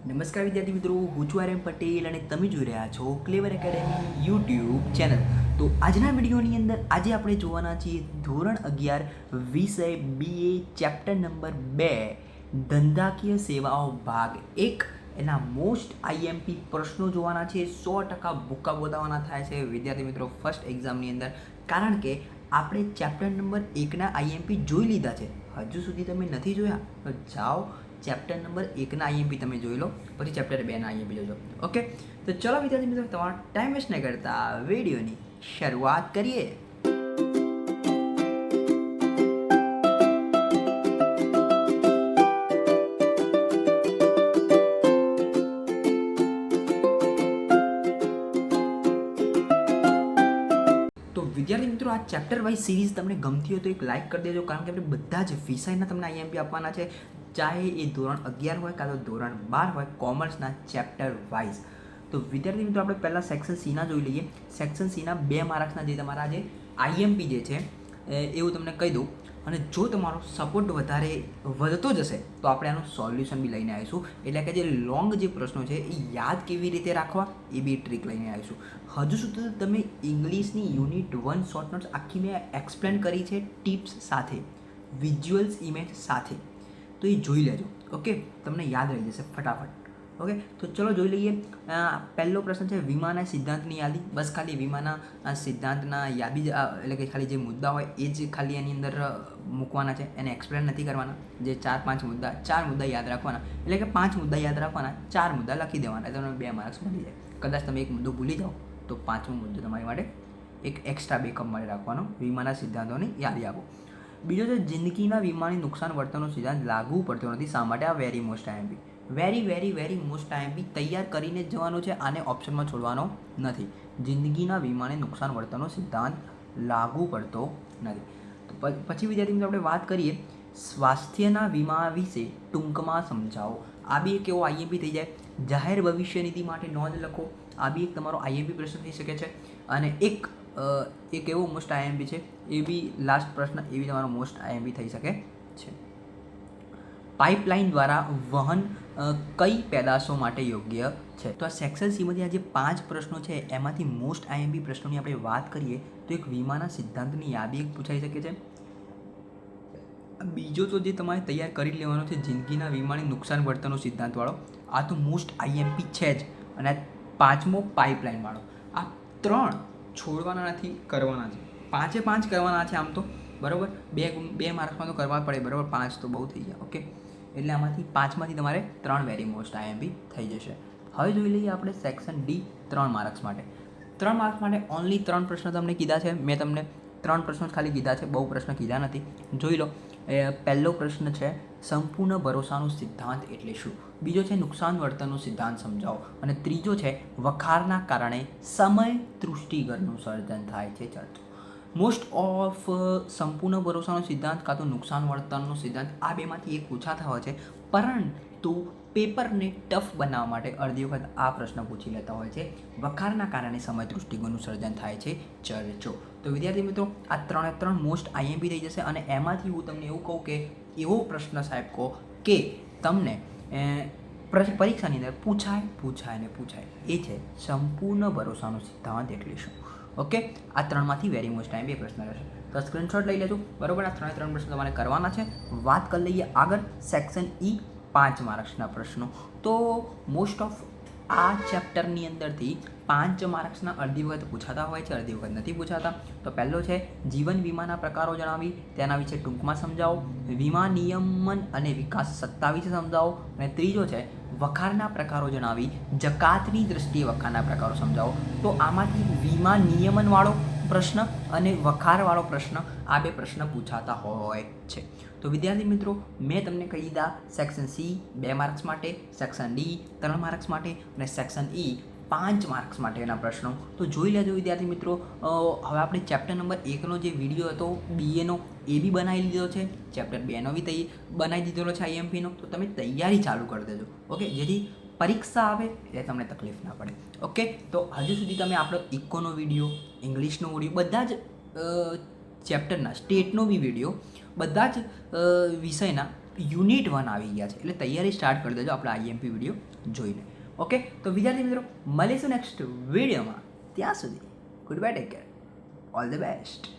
નમસ્કાર વિદ્યાર્થી મિત્રો, હું છું આર એમ પટેલ અને તમે જોઈ રહ્યા છો ક્લેવર એકેડેમી યુટ્યુબ ચેનલ. તો આજના વિડીયોની અંદર આજે આપણે જોવાના છીએ ધોરણ 11 વિષય BA ચેપ્ટર નંબર 2 ધંધાકીય સેવાઓ ભાગ 1 એના મોસ્ટ IMP પ્રશ્નો જોવાના છે. 100% ભૂક્કા બોલાવવાના થાય છે વિદ્યાર્થી મિત્રો ફર્સ્ટ એક્ઝામની અંદર, કારણ કે આપણે ચેપ્ટર નંબર 1ના IMP જોઈ લીધા છે. હજુ સુધી તમે નથી જોયા તો જાઓ ચેપ્ટર નંબર 1ના IMP તમે જોઈ લો, પછી ચેપ્ટર 2ના IMP જોજો. ઓકે, તો ચલો વિદ્યાર્થી મિત્રો તમારો ટાઈમ વેસ્ટ નહીં કરતા વિડીયોની શરૂઆત કરીએ. તો વિદ્યાર્થી મિત્રો આ ચેપ્ટર વાઇઝ સિરીઝ તમને ગમતી હોય તો એક લાઇક કરી દેજો, કારણ કે આપણે બધા જ વિષયના તમને IMP આપવાના છે, ચાહે એ ધોરણ 11 હોય કાં તો ધોરણ 12 હોય, કોમર્સના ચેપ્ટર વાઇઝ. તો વિદ્યાર્થી મિત્રો આપણે પહેલાં સેક્શન સીના જોઈ લઈએ. સેક્શન સીના 2 માર્ક્સના જે તમારા જે IMP જે છે એવું તમને કહી દઉં, અને જો તમારો સપોર્ટ વધારે વધતો જશે તો આપણે આનું સોલ્યુશન બી લઈને આવીશું. એટલે કે જે લોંગ જે પ્રશ્નો છે એ યાદ કેવી રીતે રાખવા એ બી ટ્રીક લઈને આવીશું. હજુ સુધી તમે ઇંગ્લિશની યુનિટ 1 શોર્ટ નોટ્સ આખી મેં એક્સપ્લેન કરી છે ટિપ્સ સાથે, વિઝ્યુઅલ્સ ઇમેજ સાથે, તો એ જોઈ લેજો. ઓકે, તમને યાદ રહી જશે ફટાફટ. ઓકે, તો ચલો જોઈ લઈએ. પહેલો પ્રશ્ન છે વીમાના સિદ્ધાંતની યાદી. બસ ખાલી વીમાના સિદ્ધાંતના યાદી એટલે કે ખાલી જે મુદ્દા હોય એ જ ખાલી એની અંદર મૂકવાના છે, એને એક્સપ્લેન નથી કરવાના. જે 4-5 મુદ્દા, 4 મુદ્દા યાદ રાખવાના, એટલે કે 5 મુદ્દા યાદ રાખવાના, 4 મુદ્દા લખી દેવાના, તમને 2 માર્ક્સ મળી જાય. કદાચ તમે એક મુદ્દો ભૂલી જાઓ તો 5મો મુદ્દો તમારી માટે એક એક્સ્ટ્રા બેકઅપ માટે રાખવાનો. વીમાના સિદ્ધાંતોની યાદી આપો. બીજો છે જિંદગીના વીમાની નુકસાન વર્તનનો સિદ્ધાંત લાગુ પડતો નથી, શા માટે? આ very most IMP, very most IMP તૈયાર કરીને જ જવાનું છે, આને ઓપ્શનમાં છોડવાનો નથી. જિંદગીના વીમાને નુકસાન વર્તનનો સિદ્ધાંત લાગુ પડતો નથી. તો પછી વિદ્યાર્થી મિત્રો આપણે વાત કરીએ સ્વાસ્થ્યના વીમા વિશે ટૂંકમાં સમજાવો. આ બી એક એવો IMP થઈ જાય. જાહેર ભવિષ્ય નિધિ માટે નોંધ લખો. આ બી એક તમારો IMP પ્રશ્ન થઈ શકે છે. અને એક એવો મોસ્ટ IMP છે, એ બી લાસ્ટ પ્રશ્ન, એ બી તમારો મોસ્ટ IMP થઈ શકે છે. પાઇપલાઇન દ્વારા વહન કઈ પેદાશો માટે યોગ્ય છે? તો આ સેક્શન સીમાંથી આ જે 5 પ્રશ્નો છે એમાંથી મોસ્ટ IMP પ્રશ્નોની આપણે વાત કરીએ તો એક વીમાના સિદ્ધાંતની યાદી એક પૂછાઈ શકે છે. બીજો તો જે તમારે તૈયાર કરી લેવાનો છે જિંદગીના વીમાની નુકસાન વર્તનનો સિદ્ધાંતવાળો, આ તો મોસ્ટ IMP છે જ. અને 5મો પાઇપલાઇનવાળો. આ 3 છોડવાના નથી, કરવાના છે. 5 કરવાના છે આમ તો, બરાબર. બે માર્ક્સમાં તો કરવા પડે, બરાબર. 5 તો બહુ થઈ ગયા. ઓકે, એટલે આમાંથી 5માંથી તમારે 3 વેરી મોસ્ટ IMP થઈ જશે. હવે જોઈ લઈએ આપણે સેક્શન D 3 માર્ક્સ માટે. 3 માર્ક્સ માટે ઓનલી 3 પ્રશ્ન તમને કીધા છે. મેં તમને 3 પ્રશ્નો જ ખાલી કીધા છે, બહુ પ્રશ્ન કીધા નથી. જોઈ લો. પહેલો પ્રશ્ન છે સંપૂર્ણ ભરોસાનો સિદ્ધાંત એટલે શું? બીજો છે નુકસાન વર્તનનો સિદ્ધાંત સમજાવો. અને ત્રીજો છે વખારના કારણે સમય તૃષ્ટિગરનું સર્જન થાય છે. ચર્ચો. મોસ્ટ ઓફ સંપૂર્ણ ભરોસાનો સિદ્ધાંત કાં તો નુકસાન વર્તનનો સિદ્ધાંત, આ બેમાંથી એક પૂછાતા હોય છે, પરંતુ પેપરને ટફ બનાવવા માટે અડધી વખત આ પ્રશ્ન પૂછી લેતા હોય છે. વખારના કારણે સમય દૃષ્ટિકોણનું સર્જન થાય છે. ચર્ચો. તો વિદ્યાર્થી મિત્રો આ 3 મોસ્ટ IMP થઈ જશે. અને એમાંથી હું તમને એવું કહું કે એવો પ્રશ્ન સાહેબ કહો કે તમને પરીક્ષાની અંદર પૂછાય, એ છે સંપૂર્ણ ભરોસાનો સિદ્ધાંત એટલે શું? ઓકે, આ 3માંથી વેરી મોસ્ટ IMP પ્રશ્ન રહેશે. તો સ્ક્રીનશોટ લઈ લેજો, બરાબર. આ 3 પ્રશ્નો તમારે કરવાના છે. વાત કરી લઈએ આગળ સેક્શન E 5 માર્ક્સના પ્રશ્નો. તો મોસ્ટ ઓફ આ ચેપ્ટરની અંદરથી 5 માર્ક્સના અડધી વખત પૂછાતા હોય છે, અડધી વખત નથી પૂછાતા. તો પહેલો છે જીવન વીમાના પ્રકારો જણાવી, તેના વિશે ટૂંકમાં સમજાવો. વીમા નિયમન અને વિકાસ સત્તા વિશે સમજાવો. અને ત્રીજો છે વખારના પ્રકારો જણાવી, જકાતની દ્રષ્ટિએ વખારના પ્રકારો સમજાવો. તો આમાંથી વીમા નિયમનવાળો પ્રશ્ન અને વખારવાળો પ્રશ્ન, આ 2 પ્રશ્ન પૂછાતા હોય છે. તો વિદ્યાર્થી મિત્રો મેં તમને કહી દીધા સેક્શન C 2 માર્ક્સ માટે, સેક્શન D 3 માર્ક્સ માટે અને સેક્શન E 5 માર્ક્સ માટેના પ્રશ્નો. તો જોઈ લેજો વિદ્યાર્થી મિત્રો. હવે આપણે ચેપ્ટર નંબર 1નો જે વિડીયો હતો BAનો એ બી બનાવી લીધો છે, ચેપ્ટર 2નો બી બનાવી દીધેલો છે IMPનો. તો તમે તૈયારી ચાલુ કરી દેજો. ઓકે, જેથી પરીક્ષા આવે એટલે તમને તકલીફ ના પડે. ઓકે, તો હજુ સુધી તમે આપણો ઇકોનો વિડીયો, ઇંગ્લિશનો વિડીયો, બધા જ ચેપ્ટરના સ્ટેટનો બી વિડીયો, બધા જ વિષયના યુનિટ 1 આવી ગયા છે, એટલે તૈયારી સ્ટાર્ટ કરી દેજો આપણા આઈએમપી વિડીયો જોઈને. ઓકે, તો વિદ્યાર્થી મિત્રો મળીશું નેક્સ્ટ વિડીયોમાં. ત્યાં સુધી good bye, take care, all the best.